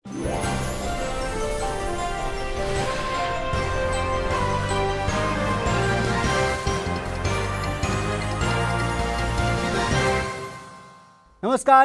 नमस्कार,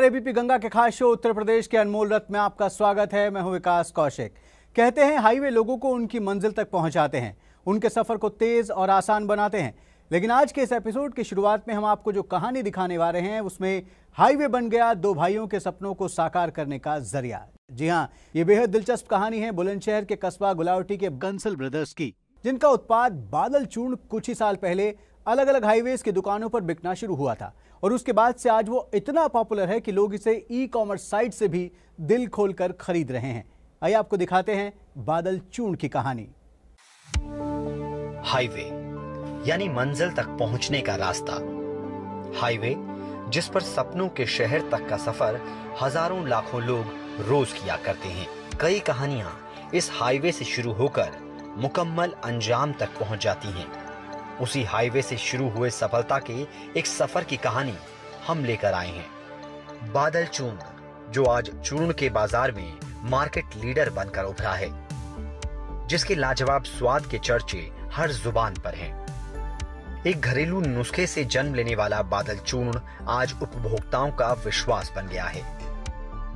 एबीपी गंगा के खास शो उत्तर प्रदेश के अनमोल रथ में आपका स्वागत है। मैं हूं विकास कौशिक। कहते हैं हाईवे लोगों को उनकी मंजिल तक पहुंचाते हैं, उनके सफर को तेज और आसान बनाते हैं। लेकिन आज के इस एपिसोड की शुरुआत में हम आपको जो कहानी दिखाने वाले हैं उसमें हाईवे बन गया दो भाइयों के सपनों को साकार करने का जरिया। जी हाँ, ये बेहद दिलचस्प कहानी है बुलंदशहर के कस्बा गुलावटी के कंसल ब्रदर्स की, जिनका उत्पाद बादल चूर्ण कुछ ही साल पहले अलग अलग हाईवेज की दुकानों पर बिकना शुरू हुआ था और उसके बाद से आज वो इतना पॉपुलर है कि लोग इसे ई-कॉमर्स साइट से भी दिल खोलकर खरीद रहे हैं। आइए आपको दिखाते हैं बादल चूर्ण की कहानी। हाईवे यानी मंजिल तक पहुंचने का रास्ता। हाईवे जिस पर सपनों के शहर तक का सफर हजारों लाखों लोग रोज किया करते हैं। कई कहानियां इस हाईवे से शुरू होकर मुकम्मल अंजाम तक पहुंच जाती हैं। उसी हाईवे से शुरू हुए सफलता के एक सफर की कहानी हम लेकर आए हैं। बादल चूर्ण, जो आज चूर्ण के बाजार में मार्केट लीडर बनकर उभरा है, जिसके लाजवाब स्वाद के चर्चे हर जुबान पर हैं। एक घरेलू नुस्खे से जन्म लेने वाला बादल चूर्ण आज उपभोक्ताओं का विश्वास बन गया है।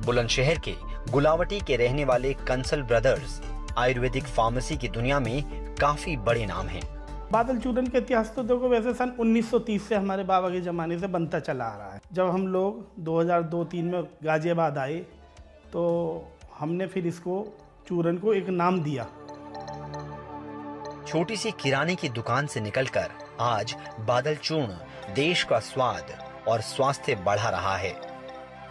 बुलंदशहर के गुलावटी के रहने वाले कंसल ब्रदर्स आयुर्वेदिक फार्मेसी की दुनिया में काफी बड़े नाम हैं। बादल चूर्ण का इतिहास तो देखो, वैसे सन 1930 से हमारे बाबा के ज़माने से बनता चला आ रहा है। जब हम लोग 2002-03 में गाजियाबाद आए तो हमने फिर इसको चूर्ण को एक नाम दिया। छोटी सी किराने की दुकान से निकलकर आज बादल चूर्ण देश का स्वाद और स्वास्थ्य बढ़ा रहा है।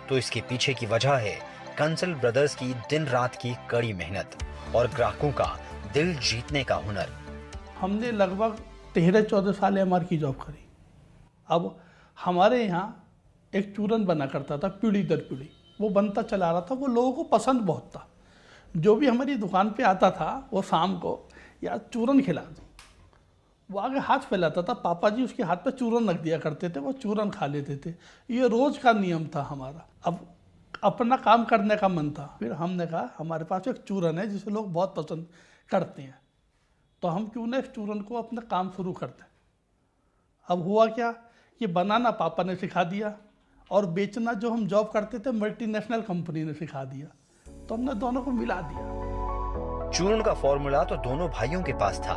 तो इसके पीछे की वजह है कंसल ब्रदर्स की दिन रात की कड़ी मेहनत और ग्राहकों का दिल जीतने का हुनर। हमने लगभग 13-14 साल एमआर की जॉब करी। अब हमारे यहाँ एक चूर्ण बना करता था पीढ़ी दर पीढ़ी, वो बनता चला रहा था, वो लोगों को पसंद बहुत था। जो भी हमारी दुकान पे आता था वो शाम को यार चूर्ण खिला दो, वो आगे हाथ फैलाता था, पापा जी उसके हाथ पे चूर्ण रख दिया करते थे, वो चूर्ण खा लेते थे। ये रोज का नियम था हमारा। अब अपना काम करने का मन था, फिर हमने कहा हमारे पास एक चूर्ण है जिसे लोग बहुत पसंद करते हैं, तो हम क्यों ना इस चूर्ण को अपना काम शुरू करते हैं। अब हुआ क्या, ये बनाना पापा ने सिखा दिया और बेचना जो हम जॉब करते थे मल्टीनेशनल कंपनी ने सिखा दिया, तो हमने दोनों को मिला दिया। चूर्ण का फॉर्मूला तो दोनों भाइयों के पास था,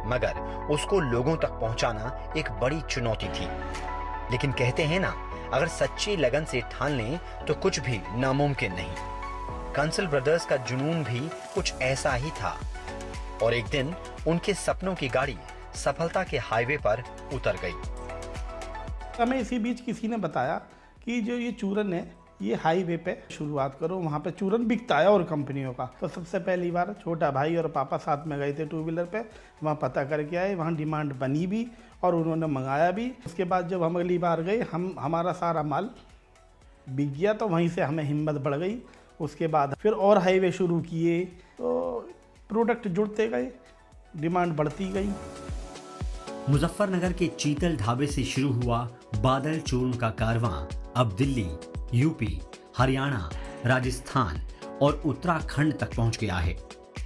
मगर उसको लोगों तक पहुंचाना एक बड़ी चुनौती थी। लेकिन कहते हैं ना, अगर सच्ची लगन से ठान लें तो कुछ भी नामुमकिन नहीं। कंसल ब्रदर्स का जुनून भी कुछ ऐसा ही था और एक दिन उनके सपनों की गाड़ी सफलता के हाईवे पर उतर गई। हमें इसी बीच किसी ने बताया कि जो ये चूर्ण है ये हाईवे पे शुरुआत करो, वहाँ पे चूर्ण बिकता है और कंपनियों का। तो सबसे पहली बार छोटा भाई और पापा साथ में गए थे टू व्हीलर पे, वहाँ पता करके आए, वहाँ डिमांड बनी भी और उन्होंने मंगाया भी। उसके बाद जब हम अगली बार गए, हमारा सारा माल बिक गया, तो वहीं से हमें हिम्मत बढ़ गई। उसके बाद फिर और हाईवे शुरू किए तो प्रोडक्ट जुड़ते गए, डिमांड बढ़ती गई। मुजफ्फरनगर के चीतल ढाबे से शुरू हुआ बादल चूर्ण का कारवां अब दिल्ली, यूपी, हरियाणा, राजस्थान और उत्तराखंड तक पहुंच गया है।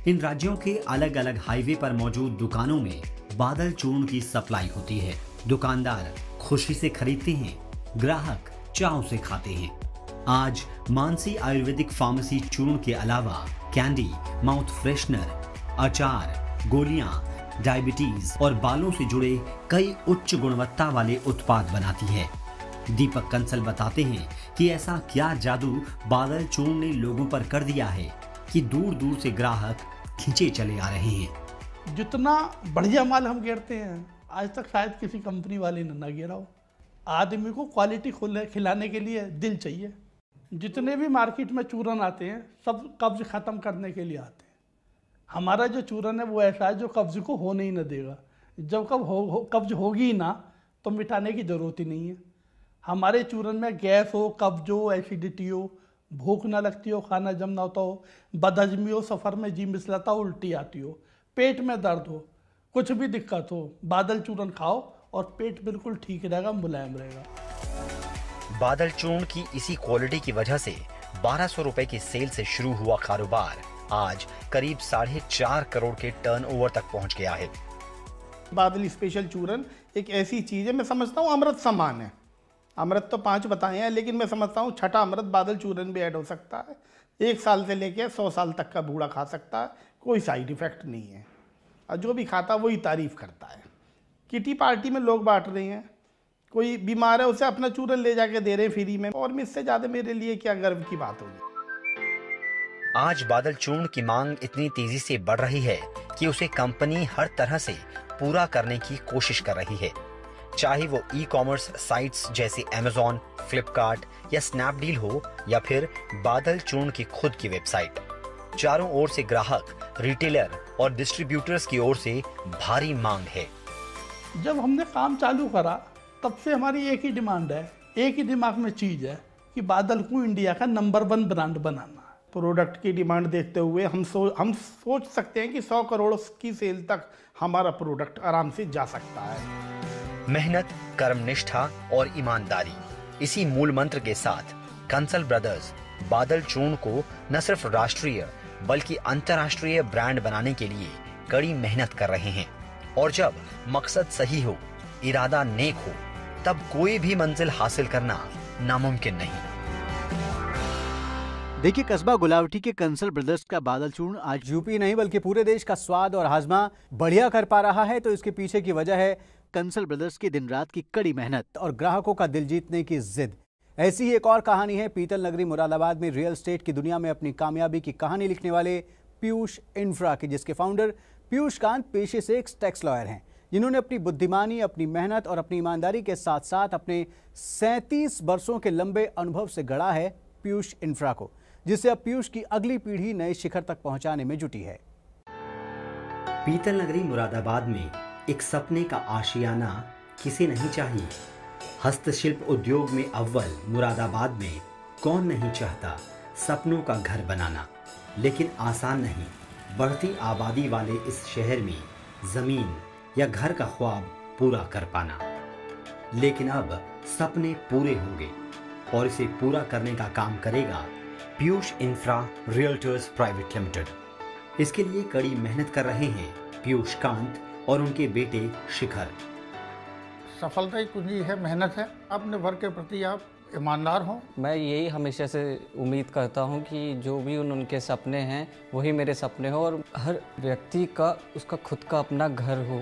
इन राज्यों के अलग अलग हाईवे पर मौजूद दुकानों में बादल चूर्ण की सप्लाई होती है। दुकानदार खुशी से खरीदते हैं, ग्राहक चाव से खाते हैं। आज मानसी आयुर्वेदिक फार्मेसी चूर्ण के अलावा कैंडी, माउथ फ्रेशनर, अचार, गोलियां, डायबिटीज और बालों से जुड़े कई उच्च गुणवत्ता वाले उत्पाद बनाती है। दीपक कंसल बताते हैं कि ऐसा क्या जादू बादल चूर्ण ने लोगों पर कर दिया है कि दूर दूर से ग्राहक खींचे चले आ रहे हैं। जितना बढ़िया माल हम गिरते हैं आज तक शायद किसी कंपनी वाले ने ना गिरा हो। आदमी को क्वालिटी खिलाने के लिए दिल चाहिए। जितने भी मार्केट में चूर्ण आते हैं सब कब्ज ख़त्म करने के लिए आते हैं। हमारा जो चूर्ण है वो ऐसा है जो कब्ज को होने ही न देगा। जब कब्ज होगी ही ना तो मिटाने की ज़रूरत ही नहीं है। हमारे चूर्ण में गैस हो, कब्ज हो, एसिडिटी हो, भूख ना लगती हो, खाना जम ना होता हो, बदहजमी हो, सफ़र में जी मिसलाता हो, उल्टी आती हो, पेट में दर्द हो, कुछ भी दिक्कत हो, बादल चूर्ण खाओ और पेट बिल्कुल ठीक रहेगा, मुलायम रहेगा। बादल चूर्ण की इसी क्वालिटी की वजह से 1200 रुपए की सेल से शुरू हुआ कारोबार आज करीब 4.5 करोड़ के टर्नओवर तक पहुंच गया है। बादल स्पेशल चूरन एक ऐसी चीज़ है, मैं समझता हूँ अमृत समान है। अमृत तो 5 बताए हैं, लेकिन मैं समझता हूँ छठा अमृत बादल चूरन भी ऐड हो सकता है। 1 साल से लेकर 100 साल तक का बूढ़ा खा सकता है, कोई साइड इफेक्ट नहीं है, और जो भी खाता वही तारीफ करता है। किटी पार्टी में लोग बांट रहे हैं, कोई बीमार है उसे अपना चूरन ले जाके दे रहे हैं फ्री में, और मैं इससे ज़्यादा मेरे लिए क्या गर्व की बात होगी। आज बादल चूर्ण की मांग इतनी तेजी से बढ़ रही है कि उसे कंपनी हर तरह से पूरा करने की कोशिश कर रही है, चाहे वो ई-कॉमर्स साइट्स जैसे Amazon, फ्लिपकार्ट या स्नैपडील हो या फिर बादल चूर्ण की खुद की वेबसाइट। चारों ओर से ग्राहक, रिटेलर और डिस्ट्रीब्यूटर्स की ओर से भारी मांग है। जब हमने काम चालू करा तब से हमारी एक ही डिमांड है, एक ही दिमाग में चीज़ है कि बादल को इंडिया का नंबर 1 ब्रांड बनाना। प्रोडक्ट की डिमांड देखते हुए हम सोच सकते हैं कि 100 करोड़ की सेल तक हमारा प्रोडक्ट आराम से जा सकता है। मेहनत, कर्मनिष्ठा और ईमानदारी, इसी मूल मंत्र के साथ कंसल ब्रदर्स बादल चूर्ण को न सिर्फ राष्ट्रीय बल्कि अंतर्राष्ट्रीय ब्रांड बनाने के लिए कड़ी मेहनत कर रहे हैं। और जब मकसद सही हो, इरादा नेक हो, तब कोई भी मंजिल हासिल करना नामुमकिन नहीं। देखिए, कस्बा गुलावटी के कंसल ब्रदर्स का बादल चूर्ण आज यूपी नहीं बल्कि पूरे देश का स्वाद और हाजमा बढ़िया कर पा रहा है। तो इसके पीछे की वजह है कंसल ब्रदर्स की दिन रात की कड़ी मेहनत और ग्राहकों का दिल जीतने की जिद। ऐसी ही एक और कहानी है पीतल नगरी मुरादाबाद में रियल एस्टेट की दुनिया में अपनी कामयाबी की कहानी लिखने वाले पीयूष इंफ्रा की, जिसके फाउंडर पीयूष कांत पेशे से एक टैक्स लॉयर हैं, जिन्होंने अपनी बुद्धिमानी, अपनी मेहनत और अपनी ईमानदारी के साथ साथ अपने 37 वर्षों के लंबे अनुभव से गढ़ा है पीयूष इंफ्रा को, जिससे अब पीयूष की अगली पीढ़ी नए शिखर तक पहुंचाने में जुटी है। पीतल नगरी मुरादाबाद में एक सपने का आशियाना किसे नहीं चाहिए। हस्तशिल्प उद्योग में अव्वल मुरादाबाद में कौन नहीं चाहता सपनों का घर बनाना, लेकिन आसान नहीं बढ़ती आबादी वाले इस शहर में जमीन या घर का ख्वाब पूरा कर पाना। लेकिन अब सपने पूरे होंगे और इसे पूरा करने का काम करेगा Piyush infra realtors private limited. इसके लिए कड़ी मेहनत कर रहे हैं पीयूष कांत और उनके बेटे शिखर। सफलता की कुंजी है मेहनत है। अपने वर्क के प्रति आप ईमानदार हों। मैं यही हमेशा से उम्मीद करता हूं कि जो भी उनके सपने हैं वही मेरे सपने हो और हर व्यक्ति का उसका खुद का अपना घर हो।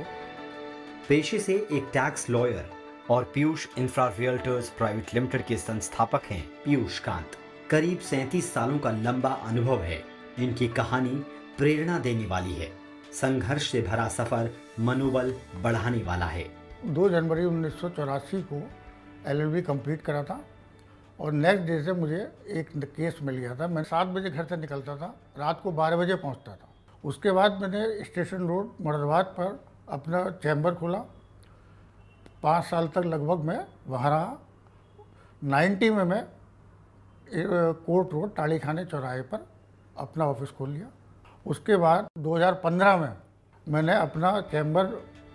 पेशे से एक टैक्स लॉयर और Piyush infra realtors private limited के संस्थापक हैं पीयूष कांत। करीब 37 सालों का लंबा अनुभव है। इनकी कहानी प्रेरणा देने वाली है। संघर्ष से भरा सफर मनोबल बढ़ाने वाला है। 2 जनवरी 1984 को LLB कंप्लीट करा था और नेक्स्ट डे से मुझे एक केस मिल गया था। मैं 7 बजे घर से निकलता था, रात को 12 बजे पहुंचता था। उसके बाद मैंने स्टेशन रोड मुरादाबाद पर अपना चैम्बर खोला। 5 साल तक लगभग मैं वहाँ रहा। 90 में मैं कोर्ट रोड टाड़ी खाने चौराहे पर अपना ऑफिस खोल लिया। उसके बाद 2015 में मैंने अपना चैम्बर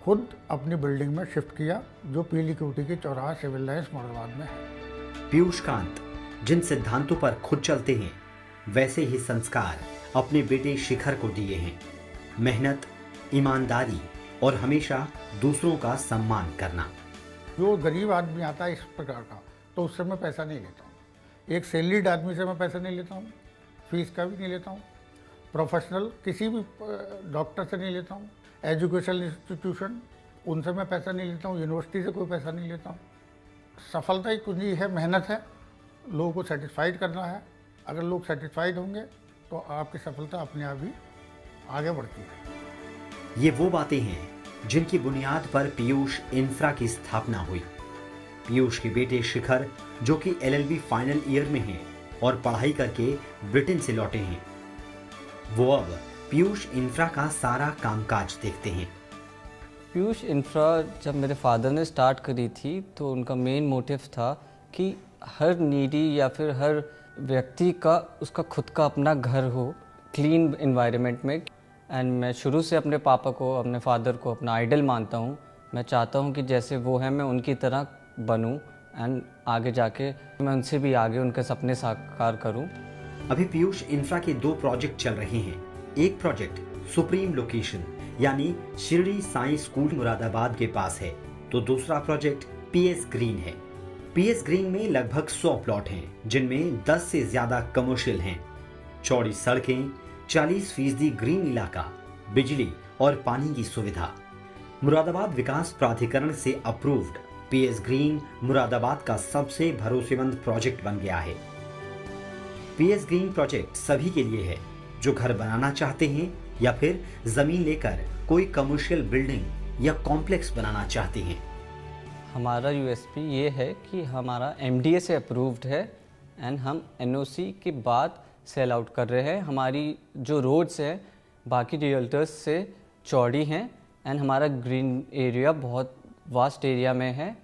खुद अपनी बिल्डिंग में शिफ्ट किया, जो पीली कोठी के चौराहा सिविल लाइंस मुरादाबाद में है। पीयूष कांत जिन सिद्धांतों पर खुद चलते हैं, वैसे ही संस्कार अपने बेटे शिखर को दिए हैं। मेहनत, ईमानदारी और हमेशा दूसरों का सम्मान करना। जो गरीब आदमी आता है इस प्रकार का, तो उससे मैं पैसा नहीं लेता हूँ। एक सैलरीड आदमी से मैं पैसा नहीं लेता हूँ, फीस का भी नहीं लेता हूँ। प्रोफेशनल किसी भी डॉक्टर से नहीं लेता हूँ। एजुकेशनल इंस्टीट्यूशन उनसे मैं पैसा नहीं लेता हूँ। यूनिवर्सिटी से कोई पैसा नहीं लेता हूँ। सफलता की कुंजी है मेहनत है। लोगों को सेटिस्फाइड करना है। अगर लोग सेटिस्फाइड होंगे तो आपकी सफलता अपने आप ही आगे बढ़ती है। ये वो बातें हैं जिनकी बुनियाद पर पीयूष इंफ्रा की स्थापना हुई। पीयूष के बेटे शिखर, जो कि LLB फाइनल ईयर में हैं और पढ़ाई करके ब्रिटेन से लौटे हैं, वो अब पीयूष इंफ्रा का सारा कामकाज देखते हैं। पीयूष इंफ्रा जब मेरे फादर ने स्टार्ट करी थी तो उनका मेन मोटिव था कि हर नीडी या फिर हर व्यक्ति का उसका खुद का अपना घर हो, क्लीन एनवायरनमेंट में। एंड मैं शुरू से अपने पापा को, अपने फादर को अपना आइडल मानता हूँ। मैं चाहता हूँ कि जैसे वो है मैं उनकी तरह बनूँ एंड आगे जाके मैं उनसे भी आगे उनके सपने साकार करूं। अभी पीयूष इंफ्रा के 2 प्रोजेक्ट चल रहे हैं। एक प्रोजेक्ट सुप्रीम लोकेशन यानी शिरडी साई स्कूल मुरादाबाद के पास है, तो दूसरा प्रोजेक्ट पीएस ग्रीन है। पीएस ग्रीन में लगभग 100 प्लॉट हैं, जिनमें 10 से ज्यादा कमर्शियल हैं। चौड़ी सड़कें, 40% ग्रीन इलाका, बिजली और पानी की सुविधा। मुरादाबाद विकास प्राधिकरण से अप्रूव्ड पीएस ग्रीन मुरादाबाद का सबसे भरोसेमंद प्रोजेक्ट बन गया है। पीएस ग्रीन प्रोजेक्ट सभी के लिए है जो घर बनाना चाहते हैं या फिर जमीन लेकर कोई कमर्शियल बिल्डिंग या कॉम्प्लेक्स बनाना चाहते हैं। हमारा यूएसपी ये है कि हमारा एमडीए से अप्रूव्ड है एंड हम एनओसी के बाद सेल आउट कर रहे हैं। हमारी जो रोड्स हैं बाकी रियल्टर्स से चौड़ी हैं एंड हमारा ग्रीन एरिया बहुत वास्ट एरिया में है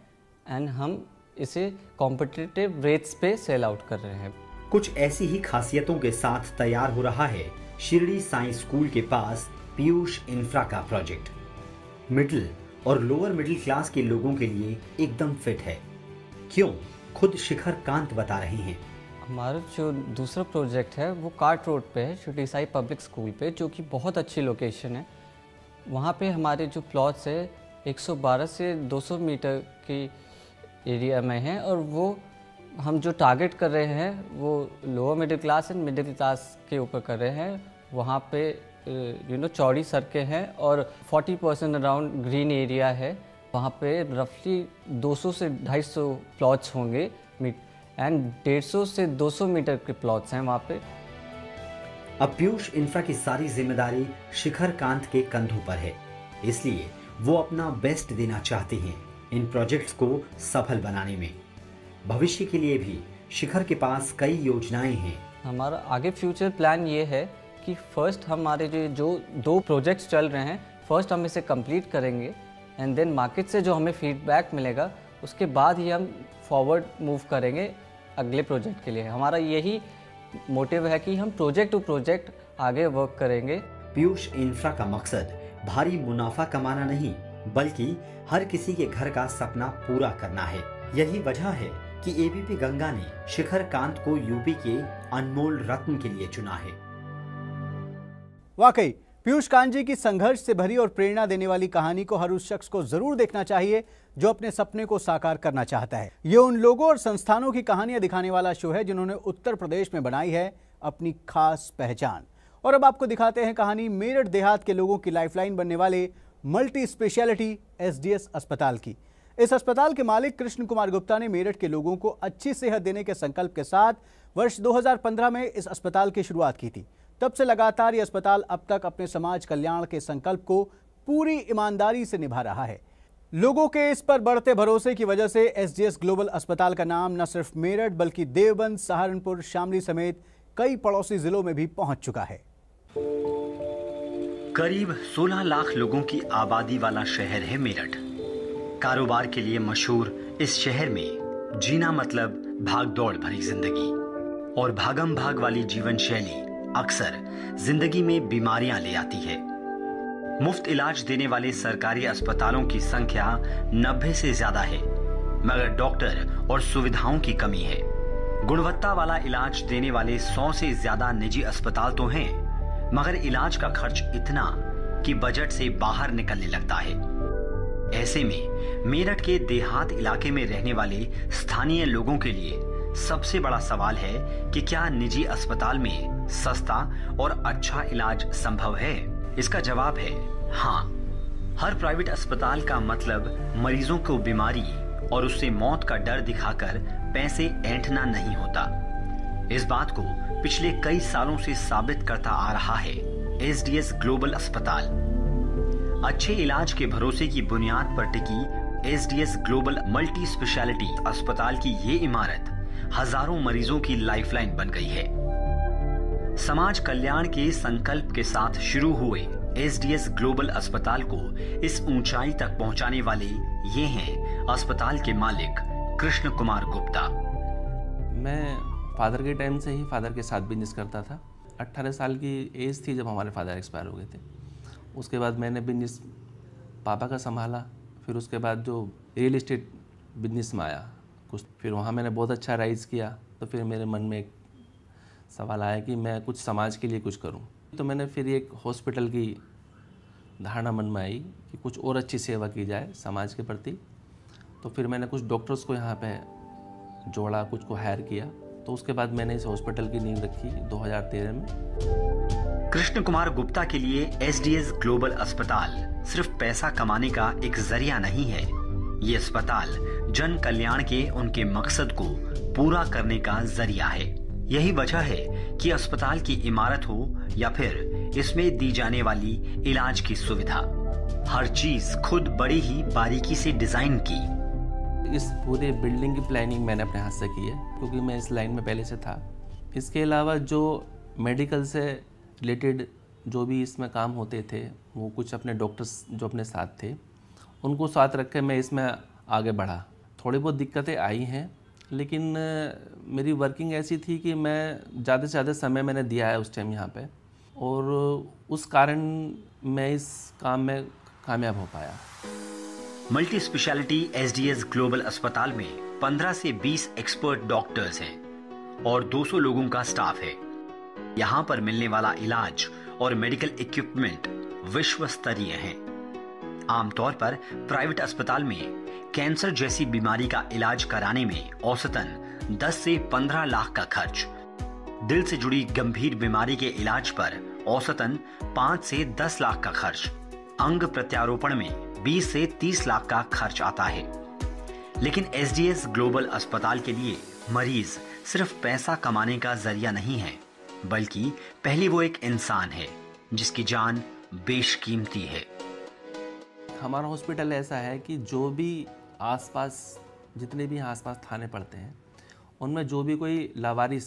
एंड हम इसे कॉम्पिटिटिव रेट्स पे सेल आउट कर रहे हैं। कुछ ऐसी ही खासियतों के साथ तैयार हो रहा है शिरडी साई स्कूल के पास पीयूष इंफ्रा का प्रोजेक्ट। मिडिल और लोअर मिडिल क्लास के लोगों के लिए एकदम फिट है। क्यों? खुद शिखर कांत बता रहे हैं। हमारा जो दूसरा प्रोजेक्ट है वो कार्ट रोड पे है, शिरडी साई पब्लिक स्कूल पे, जो कि बहुत अच्छी लोकेशन है। वहाँ पे हमारे जो प्लॉट्स है 112 से 200 मीटर की एरिया में हैं और वो हम जो टारगेट कर रहे हैं वो lower middle class and middle class के ऊपर कर रहे हैं। वहाँ पे चौड़ी सड़कें हैं और 40% अराउंड ग्रीन एरिया है। वहाँ पे रफली 200 से 250 प्लॉट्स होंगे एंड 150 से 200 मीटर के प्लॉट्स हैं वहाँ पे। अब पीयूष इंफ्रा की सारी जिम्मेदारी शिखर कांत के कंधों पर है, इसलिए वो अपना बेस्ट देना चाहते हैं इन प्रोजेक्ट्स को सफल बनाने में। भविष्य के लिए भी शिखर के पास कई योजनाएं हैं। हमारा आगे फ्यूचर प्लान ये है कि फर्स्ट हमारे जो 2 प्रोजेक्ट्स चल रहे हैं, फर्स्ट हम इसे कंप्लीट करेंगे एंड देन मार्केट से जो हमें फीडबैक मिलेगा उसके बाद ही हम फॉरवर्ड मूव करेंगे अगले प्रोजेक्ट के लिए। हमारा यही मोटिव है कि हम प्रोजेक्ट टू प्रोजेक्ट आगे वर्क करेंगे। पीयूष इंफ्रा का मकसद भारी मुनाफा कमाना नहीं, बल्कि हर किसी के घर का सपना पूरा करना है। यही वजह है कि एबीपी गंगा ने शिखर कांत को यूपी के अनमोल रत्न के लिए चुना है। वाकई पीयूष कांत जी की संघर्ष से भरी और प्रेरणा देने वाली कहानी को हर उस शख्स को जरूर देखना चाहिए जो अपने सपने को साकार करना चाहता है। ये उन लोगों और संस्थानों की कहानियां दिखाने वाला शो है जिन्होंने उत्तर प्रदेश में बनाई है अपनी खास पहचान। और अब आपको दिखाते हैं कहानी मेरठ देहात के लोगों की लाइफलाइन बनने वाले मल्टी स्पेशलिटी एसडीएस अस्पताल की। इस अस्पताल के मालिक कृष्ण कुमार गुप्ता ने मेरठ के लोगों को अच्छी सेहत देने के संकल्प के साथ वर्ष 2015 में इस अस्पताल की शुरुआत की थी। तब से लगातार ये अस्पताल अब तक अपने समाज कल्याण के संकल्प को पूरी ईमानदारी से निभा रहा है। लोगों के इस पर बढ़ते भरोसे की वजह से एसडीएस ग्लोबल अस्पताल का नाम न सिर्फ मेरठ बल्कि देवबंद, सहारनपुर, शामली समेत कई पड़ोसी जिलों में भी पहुंच चुका है। करीब 16 लाख लोगों की आबादी वाला शहर है मेरठ। कारोबार के लिए मशहूर इस शहर में जीना मतलब भागदौड़ भरी जिंदगी और भागम भाग वाली जीवन शैली अक्सर जिंदगी में बीमारियां ले आती है। मुफ्त इलाज देने वाले सरकारी अस्पतालों की संख्या 90 से ज्यादा है, मगर डॉक्टर और सुविधाओं की कमी है। गुणवत्ता वाला इलाज देने वाले 100 से ज्यादा निजी अस्पताल तो हैं, मगर इलाज का खर्च इतना कि बजट से बाहर निकलने लगता है। ऐसे में मेरठ के देहात इलाके में रहने वाले स्थानीय लोगों के लिए सबसे बड़ा सवाल है कि क्या निजी अस्पताल में सस्ता और अच्छा इलाज संभव है? इसका जवाब है हाँ। हर प्राइवेट अस्पताल का मतलब मरीजों को बीमारी और उससे मौत का डर दिखाकर पैसे ऐंठना नहीं होता। इस बात को पिछले कई सालों से साबित करता आ रहा है एसडीएस ग्लोबल अस्पताल। अच्छे इलाज के भरोसे की बुनियाद पर टिकी एसडीएस ग्लोबल मल्टी स्पेशलिटी अस्पताल की ये इमारत हजारों मरीजों की लाइफलाइन बन गई है। समाज कल्याण के संकल्प के साथ शुरू हुए एसडीएस ग्लोबल अस्पताल को इस ऊंचाई तक पहुंचाने वाले ये हैं अस्पताल के मालिक कृष्ण कुमार गुप्ता। मैं फादर के टाइम से ही फादर के साथ बिजनेस करता था। 18 साल की एज थी जब हमारे फादर एक्सपायर हो गए थे। उसके बाद मैंने बिजनेस पापा का संभाला। फिर उसके बाद जो रियल एस्टेट बिजनेस में आया, कुछ। फिर वहाँ मैंने बहुत अच्छा राइज़ किया, तो फिर मेरे मन में एक सवाल आया कि मैं कुछ समाज के लिए कुछ करूँ। तो मैंने फिर एक हॉस्पिटल की धारणा मन में आई कि कुछ और अच्छी सेवा की जाए समाज के प्रति। तो फिर मैंने कुछ डॉक्टर्स को यहाँ पे जोड़ा, कुछ को हायर किया। तो उसके बाद मैंने इस हॉस्पिटल की नींव रखी 2013 में। कृष्ण कुमार गुप्ता के लिए एसडीएस ग्लोबल अस्पताल सिर्फ पैसा कमाने का एक जरिया नहीं है। ये अस्पताल जन कल्याण के उनके मकसद को पूरा करने का जरिया है। यही वजह है कि अस्पताल की इमारत हो या फिर इसमें दी जाने वाली इलाज की सुविधा, हर चीज खुद बड़ी ही बारीकी से डिजाइन की। इस पूरे बिल्डिंग की प्लानिंग मैंने अपने हाथ से की है, क्योंकि मैं इस लाइन में पहले से था। इसके अलावा जो मेडिकल से रिलेटेड जो भी इसमें काम होते थे, वो कुछ अपने डॉक्टर्स जो अपने साथ थे उनको साथ रख के मैं इसमें आगे बढ़ा। थोड़ी बहुत दिक्कतें आई हैं, लेकिन मेरी वर्किंग ऐसी थी कि मैं ज़्यादा से ज़्यादा समय मैंने दिया है उस टाइम यहाँ पे, और उस कारण मैं इस काम में कामयाब हो पाया। मल्टी स्पेशलिटी एसडीएस ग्लोबल अस्पताल में 15 से 20 एक्सपर्ट डॉक्टर्स हैं और 200 लोगों का स्टाफ है। यहाँ पर मिलने वाला इलाज और मेडिकल इक्विपमेंट विश्व स्तरीय है। आमतौर पर प्राइवेट अस्पताल में कैंसर जैसी बीमारी का इलाज कराने में औसतन 10 से 15 लाख का खर्च, दिल से जुड़ी गंभीर बीमारी के इलाज पर औसतन 5 से 10 लाख का खर्च, अंग प्रत्यारोपण में 20 से 30 लाख का खर्च आता है। लेकिन एसडीएस ग्लोबल अस्पताल के लिए मरीज सिर्फ पैसा कमाने का जरिया नहीं है, बल्कि पहले वो एक इंसान है जिसकी जान बेशकीमती है। हमारा हॉस्पिटल ऐसा है कि जो भी आसपास जितने भी आसपास थाने पड़ते हैं, उनमें जो भी कोई लावारिस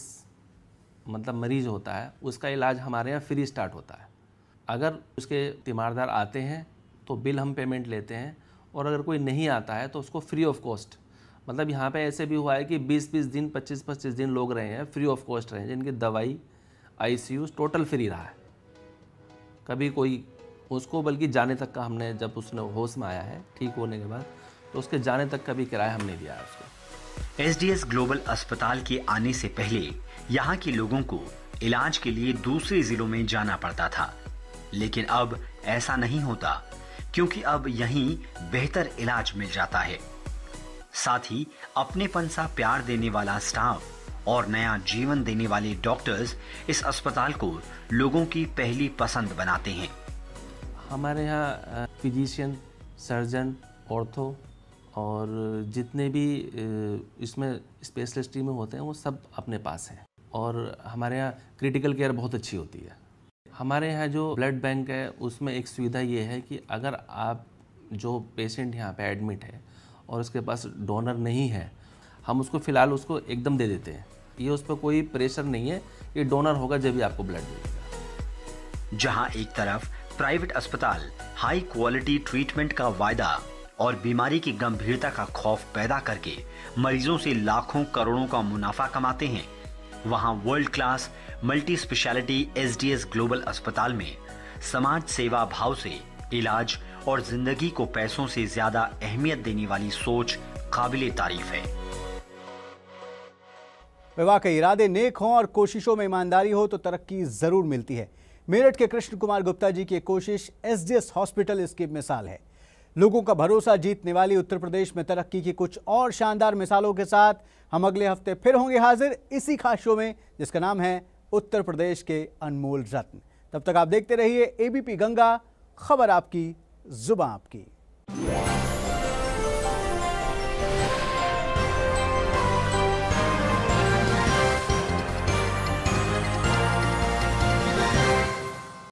मतलब मरीज होता है, उसका इलाज हमारे यहाँ फ्री स्टार्ट होता है। अगर उसके तीमारदार आते हैं तो बिल हम पेमेंट लेते हैं, और अगर कोई नहीं आता है तो उसको फ्री ऑफ कॉस्ट, मतलब यहाँ पे ऐसे भी हुआ है कि 20-20 दिन 25-25 दिन लोग रहे हैं, फ्री ऑफ कॉस्ट रहे हैं, जिनकी दवाई आईसीयू टोटल फ्री रहा है। कभी कोई उसको बल्कि जाने तक का हमने, जब उसने होश में आया है ठीक होने के बाद, तो उसके जाने तक का भी किराया हमने दिया है उसको। एसडीएस ग्लोबल अस्पताल के आने से पहले यहाँ के लोगों को इलाज के लिए दूसरे जिलों में जाना पड़ता था, लेकिन अब ऐसा नहीं होता, क्योंकि अब यहीं बेहतर इलाज मिल जाता है। साथ ही अपनेपन सा प्यार देने वाला स्टाफ और नया जीवन देने वाले डॉक्टर्स इस अस्पताल को लोगों की पहली पसंद बनाते हैं। हमारे यहाँ फिजिशियन, सर्जन, ऑर्थो और जितने भी इसमें स्पेशलिस्ट टीमें होते हैं वो सब अपने पास हैं, और हमारे यहाँ क्रिटिकल केयर बहुत अच्छी होती है। हमारे यहाँ जो ब्लड बैंक है उसमें एक सुविधा ये है कि अगर आप जो पेशेंट यहाँ पे एडमिट है और उसके पास डोनर नहीं है, हम उसको फ़िलहाल उसको एकदम दे देते हैं। ये उस पर कोई प्रेशर नहीं है, ये डोनर होगा जब भी आपको ब्लड देगा। जहाँ एक तरफ प्राइवेट अस्पताल हाई क्वालिटी ट्रीटमेंट का वायदा और बीमारी की गंभीरता का खौफ पैदा करके मरीजों से लाखों करोड़ों का मुनाफा कमाते हैं, वहां world class multi speciality SDS global अस्पताल में समाज सेवा भाव से इलाज और जिंदगी को पैसों से ज्यादा अहमियत देने वाली सोच काबिले तारीफ है। वाकई इरादे नेक हों और कोशिशों में ईमानदारी हो तो तरक्की जरूर मिलती है। मेरठ के कृष्ण कुमार गुप्ता जी की कोशिश एसडीएस हॉस्पिटल इसकी मिसाल है। लोगों का भरोसा जीतने वाली उत्तर प्रदेश में तरक्की की कुछ और शानदार मिसालों के साथ हम अगले हफ्ते फिर होंगे हाजिर इसी खास शो में, जिसका नाम है उत्तर प्रदेश के अनमोल रत्न। तब तक आप देखते रहिए एबीपी गंगा, खबर आपकी, जुबान आपकी।